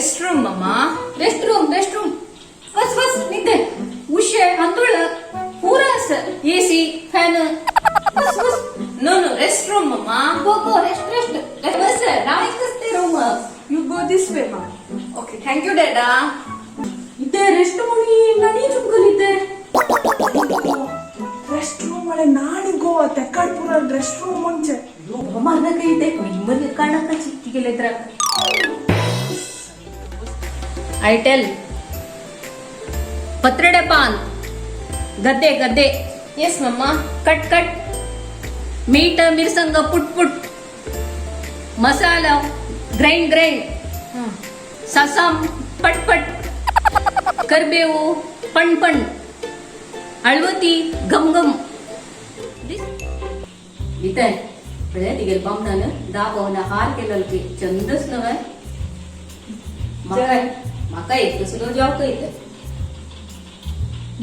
Restroom mamma. Restroom बस निघते उशे अंतुळ पुरा AC fan बस No, restroom mama. गो rest बस नाईकच ते room You go this way, ma. Okay, thank you, Dada. इथे rest मुनी नणी चुकलिते restroom वाले नानी Goa तेक्काडपुरा restroom ಮುಂಚೆ मारना काही ते निम्मल काढाका चित्ती गेले तर I tell पत्रडे पान गद्दे Yes, mama. कट मीठ मिरसंग पुट मसाला ग्राइंड सासाम पटपट करबेऊ पण अळवती गमगम इथे पळय तिगे बमनान दाबवना हार केलं की चंदच नव्हे माका एक तसलो जॉब कयते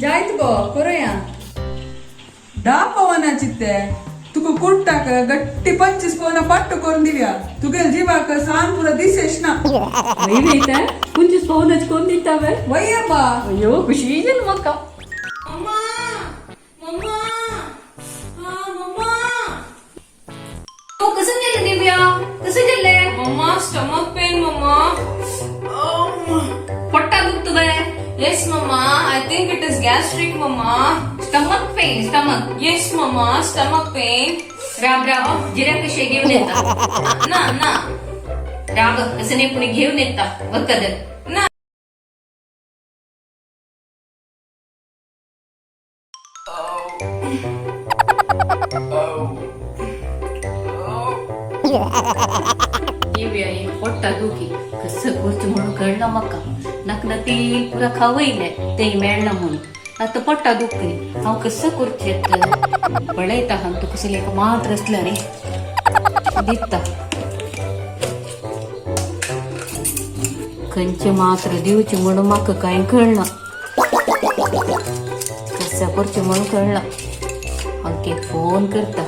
जायत गो करूया. दापवना चित्ते तुका कुट्टाक गट्टी 25 पोना पट्ट करून दिव्या तुगे जीवाक सान पुरा दिसेश ना इथे कुंचीस पाहूनच कोण दितावे वय्यब्बा अयो खुशी जन मका Mama. Mama. तो कसं गेलं दिव्या कसं गेलंय Mama, stomach pain, mama. पोट्टा दुखतोय Yes, mama. I think it is gastric, mama. Stomach Yes, mama. Stomach pain. राब जिऱ्या कशे घेऊन येतात Na. राब असं नाही कुणी घेऊन येतात बघ कदर Na. दिव्या पोट्टा दुखी कसं गोष्ट म्हणून कळलं मका नकन ती पुरा खावईले ते मेळना म्हणून आता पोट्टा दुखी हांव कसं करचेत पळयता हांव तू कसं लेका मात्र असलं रे दिसता खंयचे मात्र दिवचे म्हणून म्हाका कांय कळना कसं करचें म्हणून कळना हांव ते फोन करता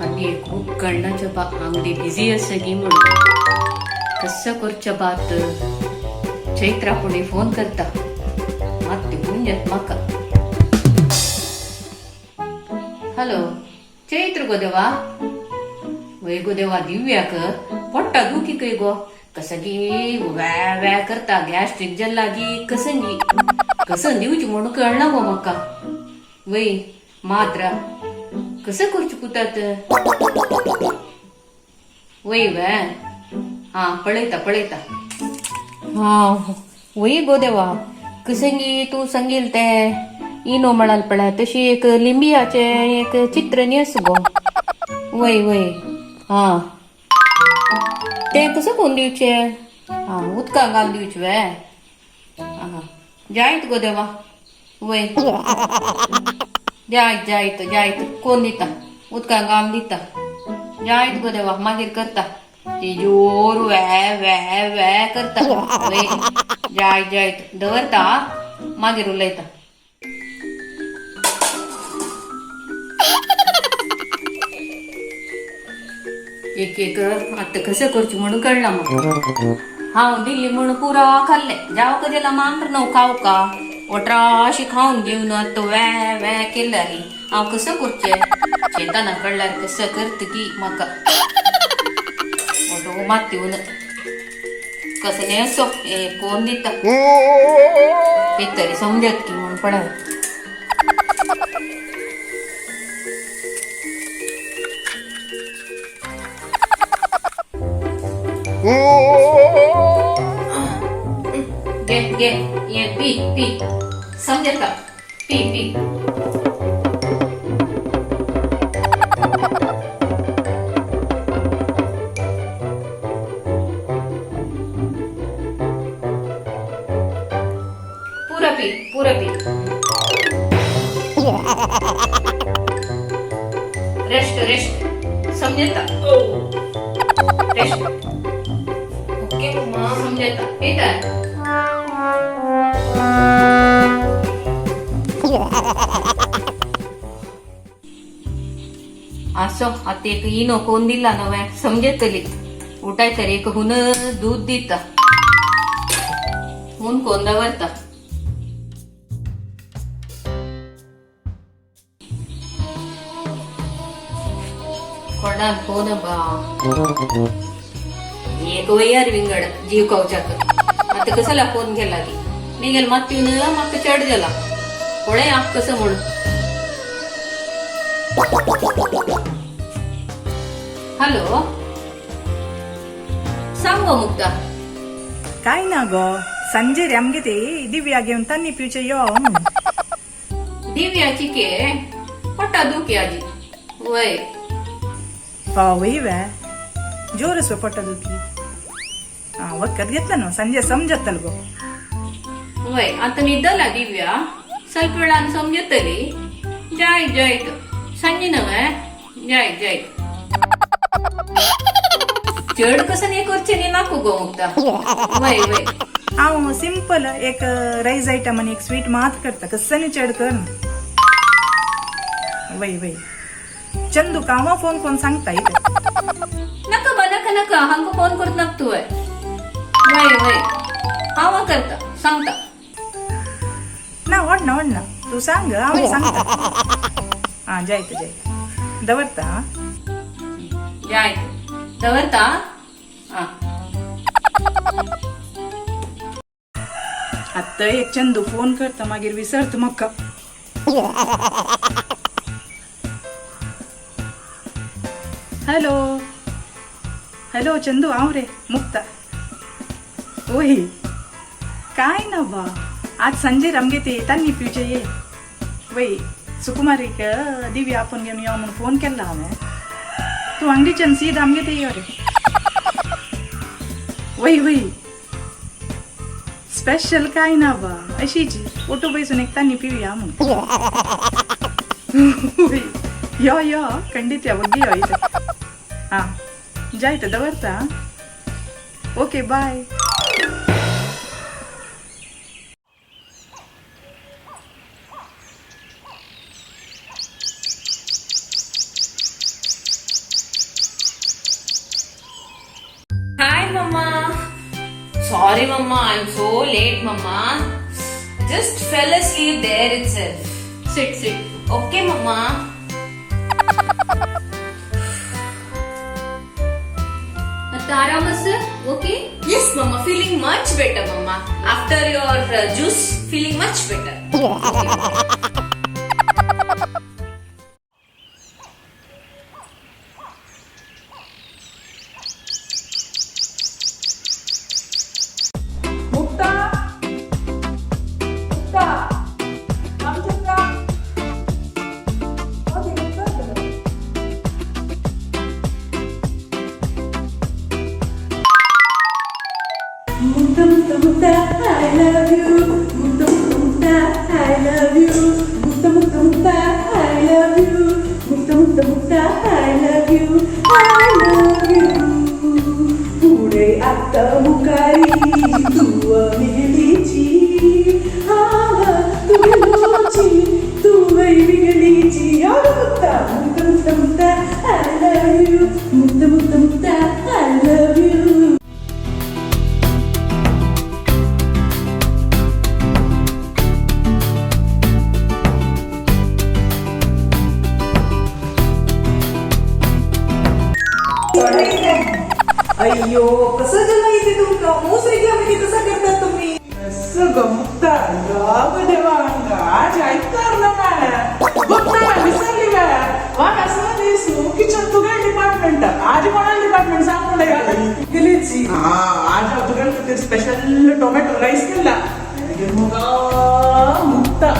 आनी खूप कळनाच्या बा अंगडी बिझी आसा गी म्हणून कसं करच्या बात चैत्रा पुढे फोन करता मात ते गुंजत म्हाका हॅलो चैत्र गोदेवा वय गोदेवा दिव्याक पोट्टा दुखी कय गो कसं गी व्या करता गॅस्ट्रिक जल लागी कसं दिवची म्हणून कळना गो म्हाका वय मात्र कसं करची पुतात वय व्या हा पळयता हा वय गोदेवा कसंगी तू सांगील ते इनो म्हणाल पळय तशी एक लिंबियाचे एक चित्र न्यस गो वय हा ते कसं कोण दिवचे हा उदका घाल दिवचे वे हा जायत गोदेवा वय जायत कोण दिता उदका घाल दिता जायत गोदेवा मागीर करता ते जोर वे करता वय जायत दवरता मागीर उलयता एक आता कसं करची म्हणून कळला मग हांव दिल्ली म्हणून पुरा खाल्ले जाव कदेला मांत्र न्हू खाव का ओट्रा अशी खाऊन घेऊन आता वे केल्यारी हांव कसं करचे शेताना कळल्यार कसं करत की म्हाका ओटो मात येऊन कसं नाही असो हे कोण दिता हे तरी समजत की म्हणून पडाय घे ये पी समजत का पी पूरा पी रेस्ट समजता रेस्ट Okay, mama. समजता येता असो आता एक इनो कोण दिला नव्हे समजतली उठायचं रे एक हुन दूध दिता हुन कोंदा वरता कोणाक फोन बा एक वयर विंगड जीव कवचाक आता कसाला फोन केला ती निघेल मत्तीन मग चढ गेला पळे आप कसं म्हणून हॅलो सांग गो मुक्ता काय ना गो संजे आमगे ते दिव्या घेऊन तन्नी पिवचे यो दिव्याची के पट्टा दुखी आजी वय वय वे जोरस पट्टा दुखी वखत घेतलं ना संजय समजतल गो वय आता निदला दिव्या ಸ್ವಲ್ಪ वेळान समजतली जाय जायत संजय नव्हे जाय जाय चढ कसं नाही करचे नी नाकू गो मुक्ता वय वय हांव सिंपल एक राईस आयटम आणि एक स्वीट मात करता कसं चढ कर वय वय चंदू कावा फोन कोण सांगता इथं नका बा नका नका हांग फोन करत नाक तू वय वय हावा करता सांगता ना ओढ ना तू सांग हांव सांगता जायत जायत दवरता जाय दवरता आता एक चंदू फोन करता मागीर विसरत म्हाका हॅलो हॅलो चंदू हांव रे मुक्ता ओय काय ना बा आज संजय आमगे ते तान्नी पिवचे ये वय सुकुमारीक दिव्या आपण घेऊन या म्हणून फोन केला हांवें तू अंगडीच्यान सीद आमगे ते यो रे वय वय स्पेशल काय ना बा अशीची फोटो बैसून एक तान्नी पिवया म्हणून यो यो खंडित या बघ यो इथं जायत दवरता okay bye Hi, Mama. Sorry, Mama. I'm so late, Mama. Just fell asleep there itself. sit Okay, Mama. आता आरामच okay Yes, Mama. Feeling much better, Mama. After your juice, feeling much better. Mukta Mukta आमच्या Mukta Mukta Mukta I love you Mukta Mukta Mukta I love you Mukta Mukta Mukta I love you Mukta Mukta Mukta I love you I love you पुढे आता मुखारी तू मिगलीची तू मिगलीची तू मिगलीची Mukta Mukta Mukta Mukta I love you Mukta Mukta Mukta I love you अय्यो कसं झालं इथे तुमका मोसरी घ्यावी कसं करता तुम्ही सगळं मुक्ता राग देवा आज ऐकणार ना बघता विसरली काय वाट असं दिसू किचन तुगेल डिपार्टमेंट आज कोणाला डिपार्टमेंट सांगून गेलीची आज तुगेल स्पेशल टोमॅटो राईस केला मुक्ता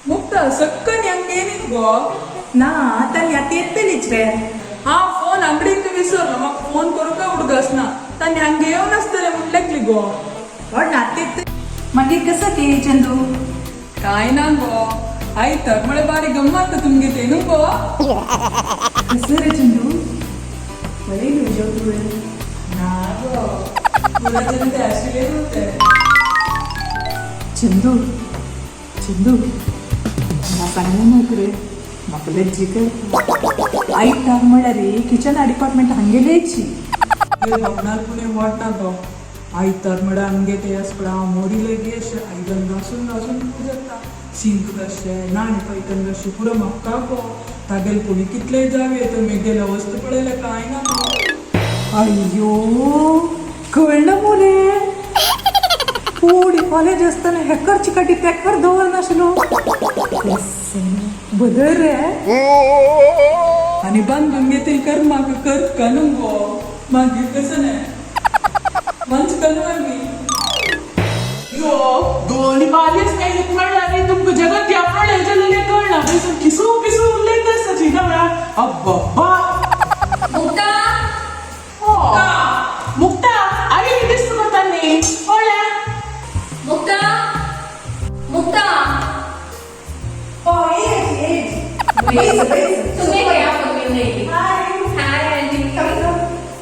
मुक्ता सक्कन हेंगेनी गो ना तान्नी आता येतलीच रे हा फोन अंगडीत विसरलो मग फोन करू का उडगस ना तानी हंगे येऊन असतले म्हणलेकली गो ओढ ना ते मागीर कसं के चंदू काय ना गो ಆಯ್ತಾ ಮಳೆ ಬಾರಿ ಗಮ್ಮತ್ತ ತುಮ್ಗೆ ನುಂಗೋ कसं रे चंदू बरे तुझ्या तू ನಾಗೋ ಮುರಜನತೆ ಅಷ್ಟೇ ಇರುತ್ತೆ चंदू चंदू मला सांगू नको रे म्हाका लज्जी करता आयतार म्हळ्यार रे किचन डिपार्टमेंट हांगे लेची बघणार पुणे वाट ना गो आयतार म्हळ्यार आमगे ते आसपड हांव मोरी लेगी अशें आयदन घासून घासून जाता सिंक कशें नाणी पैठण कशें पुरो म्हाका गो तागेल कोणी कितले जावे तुमी गेल्या वस्तू पळयल्या कांय ना अय्यो कळलं मुले पुढे कॉलेज असताना हॅकर चिकाटी तेकर दवर नाशिलो बदल रे आनी बांदून घेतली कर म्हाका कर का नुंगो मागीर कसं नाही मंच कर मागीर यो दोन्ही बालीच काय म्हणला रे तुमका जगत या पडले जल्ले कळना बेसून किसू किसू उरलेत सची ना अब्बा मुक्ता मुक्ता आई दिसत करतानी ओळ्या मुक्ता मुक्ता तुम्ही काय आपण नाही hi aunty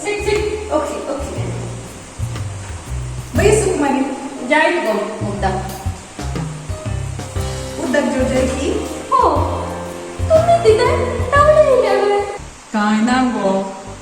sit sit okay okay बाई सुकुमारी जाय गो मुक्ता उदक जोजय की हो तुम्ही तिथे टावले काय ना गो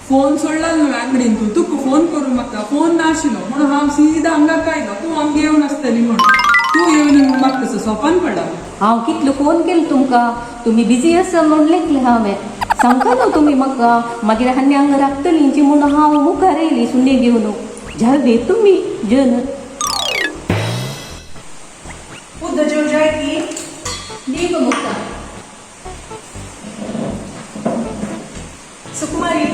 फोन सोडला न्हू आंगडीन तू तुका फोन करूं म्हाका फोन नाशिलो म्हणून हांव सीदा हांगा कायलो तूं आमगे येवन आसतली म्हणून तूं येवन म्हाका तसो सोपान पडला हांव कितलो फोन केलो तुमकां तुमी बिजी आसा म्हणून लेखले हांवें सांगता न्हू तुमी म्हाका मागीर हांणी हांगा राखतलींची म्हणून हांव मुखार येयली सुने घेवन झाडे तुमी जन उदक जोजय की दी गो मुक्ता सुकुमारी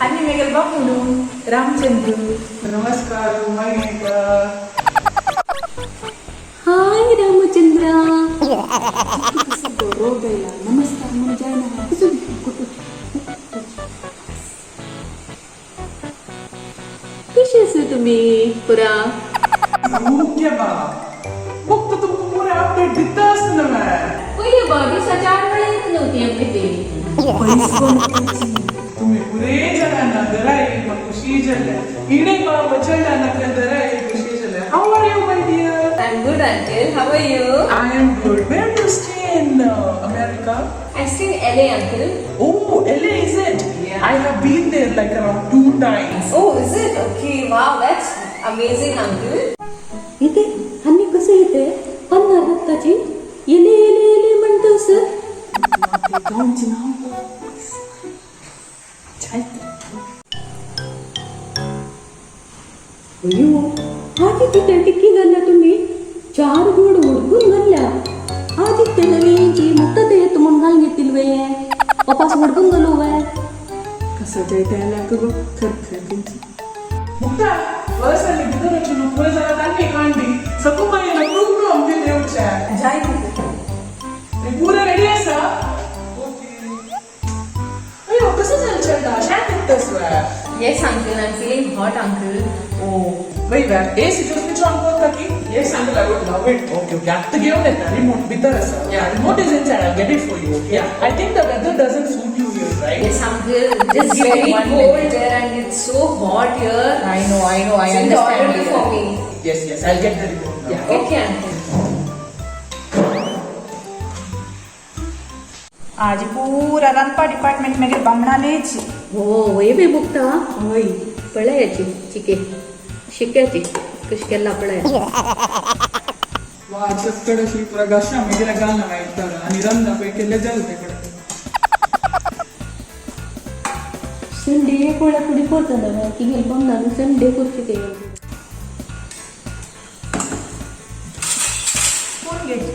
आणि मेगल बाप म्हणून रामचंद्र नमस्कार मयेकर हाय रामचंद्र नमस्कार म्हणून जाय ना कशी आसा तुमी पुरा मुख्य बा फक्त तुमका पुरे अपडेट दिता आसतना पहिले दिसाच्या 8 वेळा येत नव्हती आमची ते तुम्ही पुरे जणांना दराई मग खुशी झाल्या इडे बाबा चढाना दराई खुशी झाल्या how are you my dear I'm good, uncle. How are you? I am good. Where do you stay in America? I stay in LA, uncle. Oh, LA is it? Yeah. I have been there like around 2 times. Oh, is it? Okay, wow, that's amazing, uncle. येते हन्नी कसं येते पन्नार भक्ताची येले येले येले म्हणतो sir गावचे नाव अयो आजी तिथे टिक्की घालल्या तुम्ही 4 गोड हुडकून घालल्या आजी ते नवीनची मुक्त ते येतो म्हणून घाल घेतील वे पप्पास हुडकून घालू वे कसं ते त्याला करू खरखरची मुक्ता वरसाली बिदरची नुपुरे जरा त्यांनी कांडी सकुमाईला प्रोग्राम दिले होते जाय ते पुरे रेडी असा ओके अयो कसं झालं चंदा छान दिसतस वा Yes, uncle. I'm feeling hot, uncle. Oh, wait, wait. AC just switch on करता की? Yes, uncle. I would love it. Okay, okay. आता घेऊन येता remote बितर असा. Yeah, remote is inside. I'll get it for you. Okay. Yeah. I think the weather doesn't suit you here, right? Yes, uncle. It's Just give me very 1 cold minute. there and it's so hot here. I know. I Send the order understand. for me. Yes, yes. I'll get the remote now. Yeah. Okay, uncle. आज पूरा रांदपा department मेगे बामणा लेची हो वय बे बुकता होय पळयाची चिके शिक्याची कशी केला पळया वा चक्कड अशी पुरा घाशा मेगेला घालना माहिती आणि रंदा पे केले जाल तेकडे संडे कोळ्या पुढे पोहोचला की गेल बघणार संडे करते ते कोण घ्यायची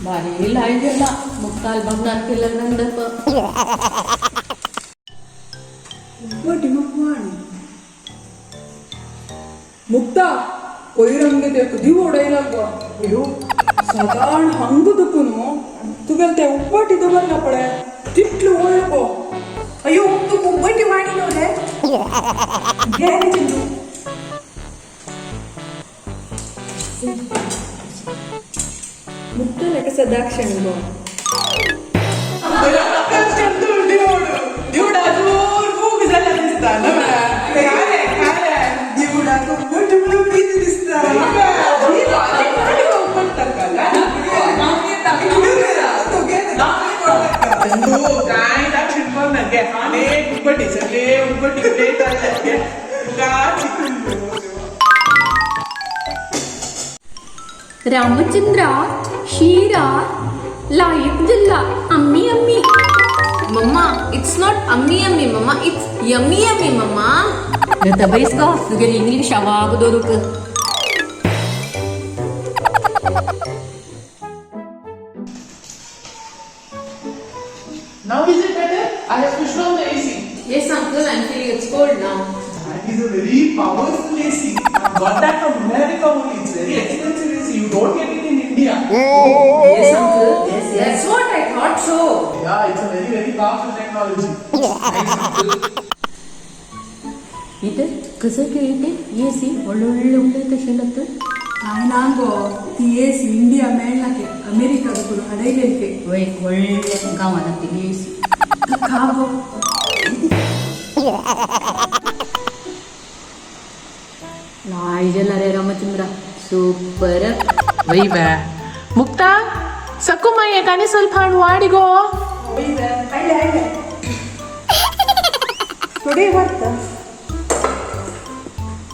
भारी लाईन गेला मग काल बघणार केलं नंतर बटी मग मुक्ता कोयरंगे ते कधी ओढायला गो अयो साधारण हंग दुखून तुगेल ते उपाटी दबर ना पडे तितलं ओळ गो अयो तू मुंबईची वाणी नो रे घे रे चिंटू मुक्ताला कसा दाक्षिण गो चंदू दिवडा दूर खूप झाला दिसता ना खाले दिवडा खूप किती दिसता चंदू काय दाक्षिण कोण ना घे उघडी सगळे उघडी प्लेट आहे रामचंद्र शीरा लाईक जिल्हा अम्मी अम्मी मम्मा इट्स नॉट अम्मी अम्मी mama it's yummy yummy mama तर बैस का तुझे इंग्लिश आवाग दोरुक Now is it better? I have switched on the AC. Yes uncle, I'm feeling it's cold now. That is a very powerful AC. I got that from America only. It's very expensive AC. You don't get it in India. Yes uncle, yes that's what I thought so. Yeah, it's a very, very powerful technology. इथे कसं खेळते AC ಒಳ್ಳೊಳ್ಳೆ ಉಂಡೆ शेलत काय नांगो ती AC India मेळना के America करून अडैले के वय ಒಳ್ಳೆ गावात ती येसी खाबो लाईजला रे रामचंद्र ಸೂಪರ್ ವೈವ ಮುಕ್ತಾ ಸಕ್ಕುಮ್ಮ ಏಕಾನಿ ಸ್ವಲ್ಪ ಹಣ್ಣು ವಾಡಿಗೋ थोडे वाटतं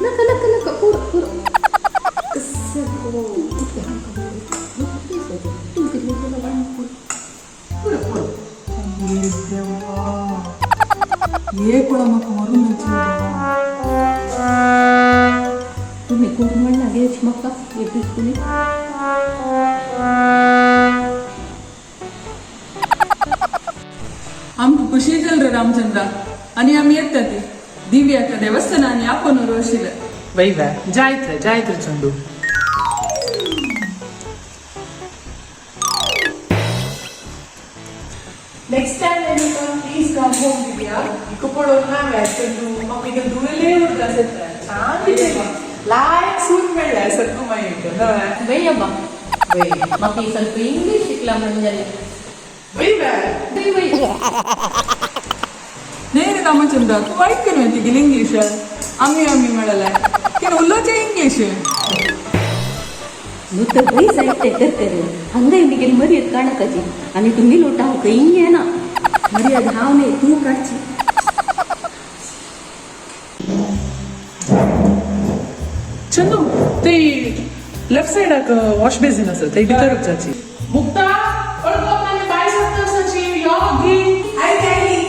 ನಕ ನಕ ನಕ ಪೂರ ಪೂರ ये कोळा मग मरून तुम्ही खूप म्हण लागेल मक्का येतेस तुम्ही आमकां खुशी जाल रे रामचंद्रा आणि आम्ही येतात ते दिव्याच्या देवस्थानाने आपण रोशिले ವೈವ ಜಾಯ್ತ್ರ ಚಂದು Next time when you come, please come home, Divya. You could not have it. We can do a little bit. Like soon, my lesson to my वय अब्बा वय मग ही ಸ್ವಲ್ಪ ಇಂಗ್ಲಿಷ್ शिकला म्हणजे Very bad. वय वय नाही रे रामचंद्र तू वाईट केलं माहिती गेली इंग्लिश आम्ही आम्ही मिळाला की उल्लोचे इंग्लिश ನುತ್ತ ವೈ ಸಾಹಿತ್ಯ ಕರ್ಕರೆ ಹಂಗ ನಿಮಗೆ ಮರ್ಯಾದ ಕಾಣಕತಿ आणि तुम्ही लोटा हो ಹಿಂಗೆ ना मर्यादा हावने तू काढची ಚಂದು ते लेफ्ट साइडाक वॉश बेसिन आसा ते भितर वचपाची मुक्ता पळको माने बाय सांगता आसाची यो गी I tell you.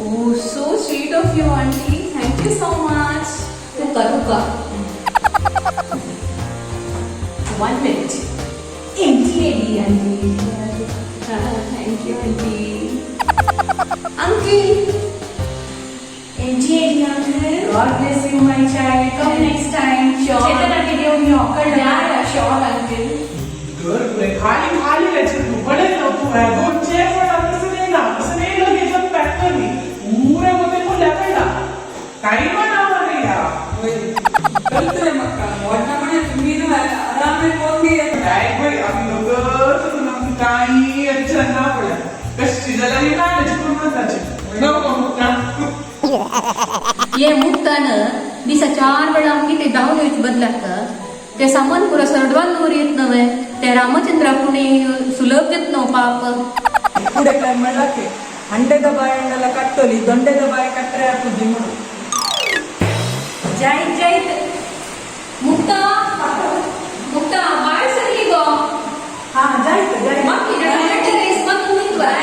Oh, so sweet of you, auntie. Thank you so much. रुका रुका 1 minute Auntie, auntie. Thank you, auntie. Uncle. Auntie, uncle. God bless you my child Come next time. Sure. चेतनाने घेऊन ये occult Yeah, sure, uncle. Good. खाली रहते तू बड़े लोग तू है दो chair पर असं नाही ना असं नाही लोग एकदम पॅक करनी पूरे मध्ये को लेपडला काही पण आवाज या कळतंय मग का मोठा म्हणे तुम्ही ना आरामे कोण घे काय भाई हम लोग तो ना काही अच्छा ना पडला कशी जला नाही ना त्याची म्हणताची नको मुक्ता ये मुक्तानं दिसा 4 वेळा आमची ते जाऊन येऊच बदलाक ते सामान पुरा सरडवान नवर येत नव्हे ते रामचंद्रा पुणे सुलभ देत नव पाप पुढे काय म्हणला की अंडे दबायला कट्टोली दोंडे दबाय कट्टऱ्या तुझी म्हणून जाइत जाइत. मुक्ता. मुक्ता, बाहेर सरली गो. हा जायचं मग तिच्या टोमॅटो रेस मग तुम्ही त्वरा.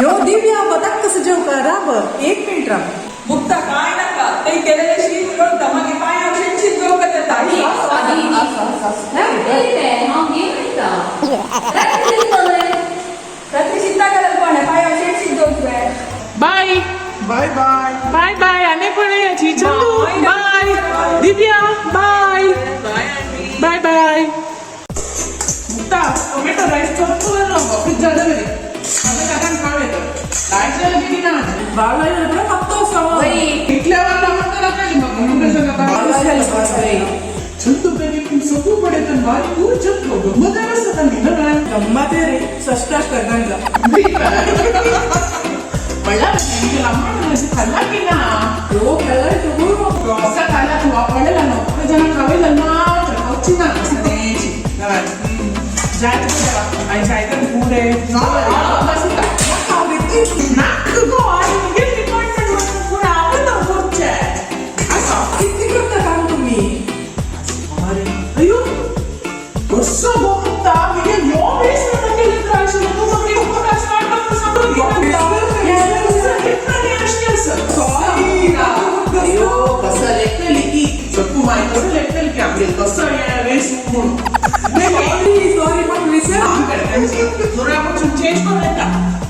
यो दिव्या बदक कसं जेव का राब 1 मिनिट राब मुक्ता काय नका ते केलेले शीत रोडता मागे पाय औषधची जोक देता आधी रात्री चिंता करायला पण पाय औषधची जोक bye bye bye bye bye अनेक पण याची चंदू बाय दिव्या बाय झालं बरे आता काकान खाव येतं लायचं किती ना बाळा एवढं फक्त सवय वही इटल्यावर म्हणतो ना मग म्हणून कसं नका चंदू बेबी तुम सपू पडे तर बारी दूर चंदू गमत आहे असं त्यांनी ना गंमत आहे रे षष्टाश करताना पडला म्हणजे लम्मा म्हणजे खाल्ला की ना हो खाल्लाय तू असा खाल्ला तू वापरलेला नको जण खावे लम्मा तर कच्ची ना असं द्यायची जाय तुझ्या आई जाय तर पुढे नाक गो आणि गेली पण पुढे आवडलं पुढच्या किती करता काम तुम्ही अयो कसं बोलता म्हणजे यो बेस ना केली तर अशी तू सगळी उपकार स्टार्ट करतो सांगतो अयो कसं लेखलेली की चकू माहिती कसं लेखलेली की आपले कसं या वेळेस म्हणून सॉरी पण विसर जोरापासून चेंज करून येतात